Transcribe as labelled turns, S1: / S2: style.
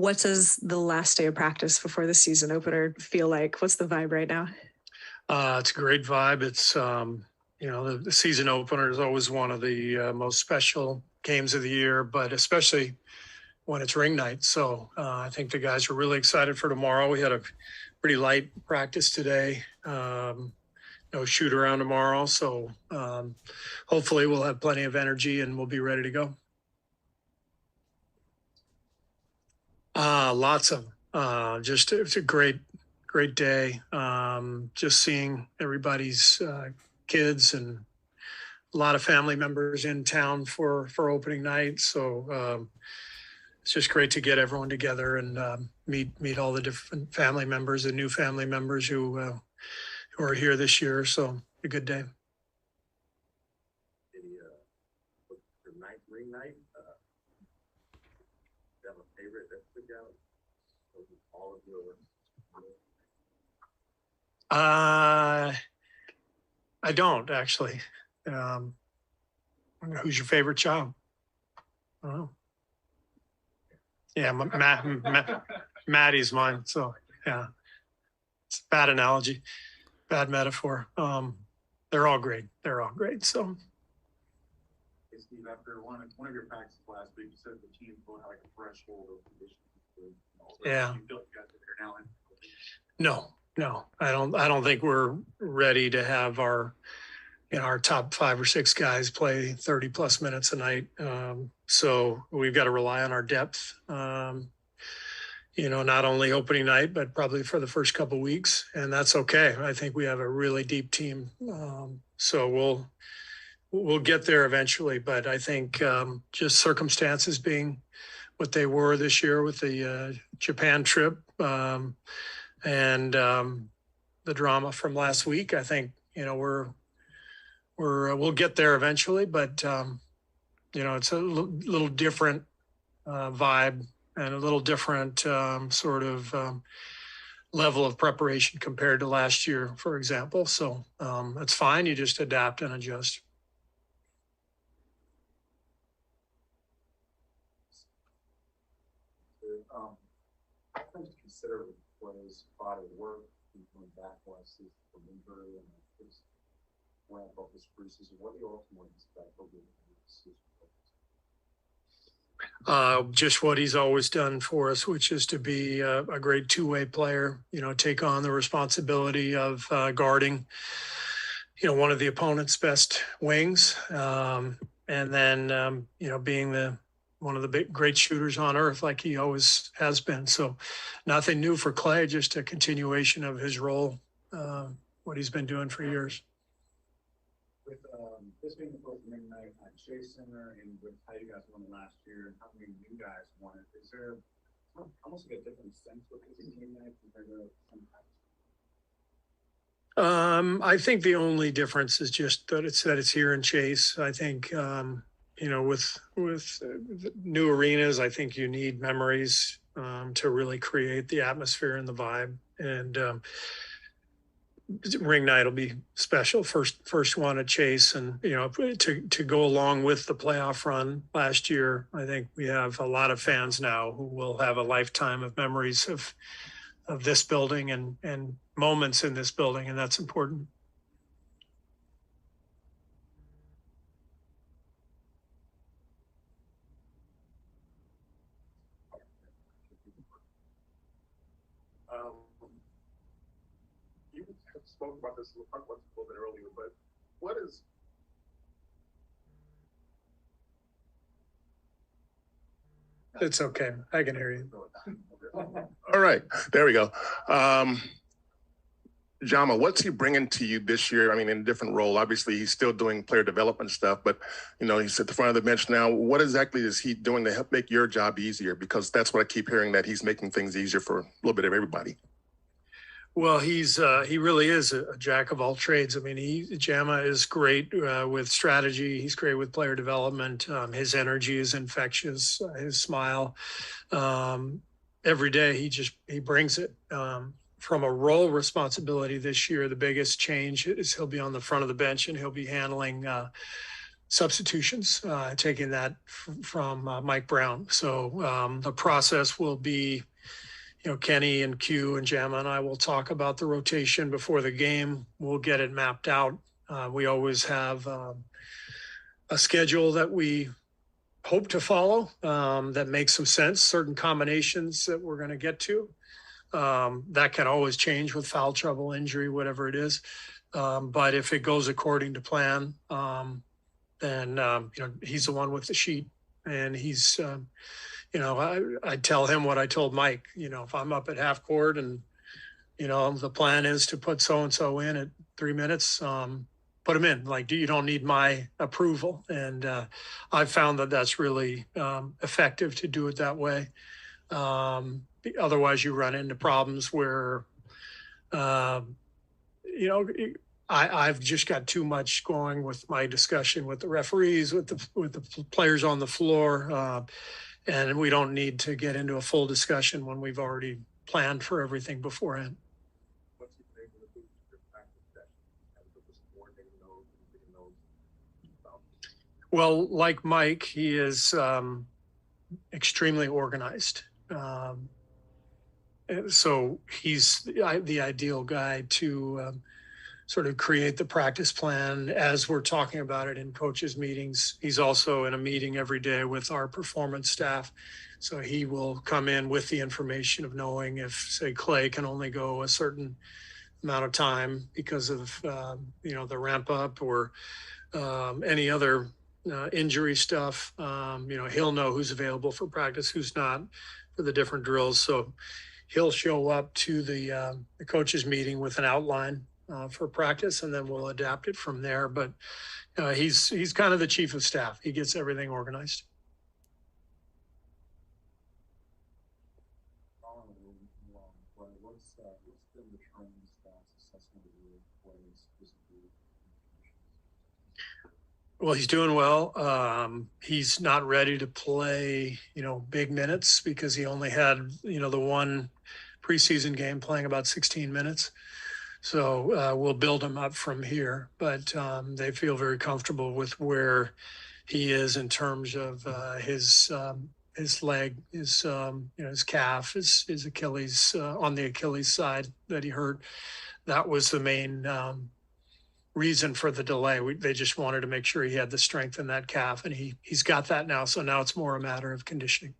S1: What does the last day of practice before the season opener feel like? What's the vibe right now?
S2: It's a great vibe. It's, the season opener is always one of the most special games of the year, but especially when it's ring night. So I think the guys are really excited for tomorrow. We had a pretty light practice today. No shoot around tomorrow. So hopefully we'll have plenty of energy and we'll be ready to go. Lots of just it's a great day. Just seeing everybody's kids and a lot of family members in town for opening night. So it's just great to get everyone together and meet all the different family members and new family members who are here this year. So a good day.
S3: The night, ring night, you have a favorite that stood out? All of your.
S2: I don't actually. Who's your favorite child? I don't know. Yeah, Maddie's mine. So yeah, it's a bad analogy, bad metaphor. They're all great. So.
S3: Hey Steve, after one of your practices last week, you said the team will have like a threshold of conditions.
S2: Yeah.
S3: You feel like you guys are there now?
S2: No, I don't think we're ready to have our top 5 or 6 guys play 30 plus minutes a night. So we've got to rely on our depth, not only opening night, but probably for the first couple of weeks. And that's okay. I think we have a really deep team. So we'll get there eventually. But I think just circumstances being what they were this year with the Japan trip and the drama from last week, I think, we'll get there eventually, but it's a little different vibe and a little different sort of level of preparation compared to last year, for example. So it's fine. You just adapt and adjust.
S3: Sometimes consider players' body of work coming back last season from injury and just ramp up this preseason. What do you ultimately expect over the season?
S2: Just what he's always done for us, which is to be a great two-way player, take on the responsibility of guarding, one of the opponent's best wings. And then, being one of the great shooters on earth, like he always has been. So nothing new for Clay, just a continuation of his role, what he's been doing for years.
S3: With this being the first ring night at Chase Center and with how you guys won last year and how many new guys won it, is there almost like a different sense with this ring night compared to some
S2: I think the only difference is just that it's here in Chase. I think, with new arenas, I think you need memories to really create the atmosphere and the vibe. And ring night will be special. First one at Chase, and to go along with the playoff run last year. I think we have a lot of fans now who will have a lifetime of memories of this building and moments in this building, and that's important.
S3: You spoke about this a little bit earlier, but what is
S2: It's okay. I can hear you.
S4: All right, there we go. Jama, what's he bringing to you this year? I mean, in a different role. Obviously, he's still doing player development stuff, but, he's at the front of the bench now. What exactly is he doing to help make your job easier? Because that's what I keep hearing, that he's making things easier for a little bit of everybody.
S2: Well, he really is a jack of all trades. I mean, Jama is great with strategy. He's great with player development. His energy is infectious. His smile. Every day he brings it. From a role responsibility this year, the biggest change is he'll be on the front of the bench and he'll be handling substitutions, taking that from Mike Brown. So the process will be, Kenny and Q and Jama and I will talk about the rotation before the game. We'll get it mapped out. We always have a schedule that we hope to follow that makes some sense, certain combinations that we're going to get to. That can always change with foul trouble, injury, whatever it is. But if it goes according to plan, then he's the one with the sheet, and he's I tell him what I told Mike. If I'm up at half court and the plan is to put so and so in at 3 minutes, put him in. Like, you don't need my approval, and I've found that that's really effective to do it that way. Otherwise, you run into problems where I've just got too much going with my discussion with the referees, with the players on the floor, and we don't need to get into a full discussion when we've already planned for everything beforehand.
S3: What's your favorite practice session?
S2: Well, like Mike, he is extremely organized. So he's the ideal guy to sort of create the practice plan as we're talking about it in coaches' meetings. He's also in a meeting every day with our performance staff. So he will come in with the information of knowing if, say, Clay can only go a certain amount of time because of, the ramp up or any other injury stuff. He'll know who's available for practice, who's not for the different drills. So he'll show up to the coaches' meeting with an outline for practice, and then we'll adapt it from there. But he's kind of the chief of staff. He gets everything organized.
S3: What's been the training staff's assessment of your players physically?
S2: Well, he's doing well. He's not ready to play, big minutes because he only had, the one preseason game playing about 16 minutes. So we'll build him up from here, but they feel very comfortable with where he is in terms of his leg, his calf, his Achilles, on the Achilles side that he hurt. That was the main reason for the delay. They just wanted to make sure he had the strength in that calf, and he's got that now. So now it's more a matter of conditioning.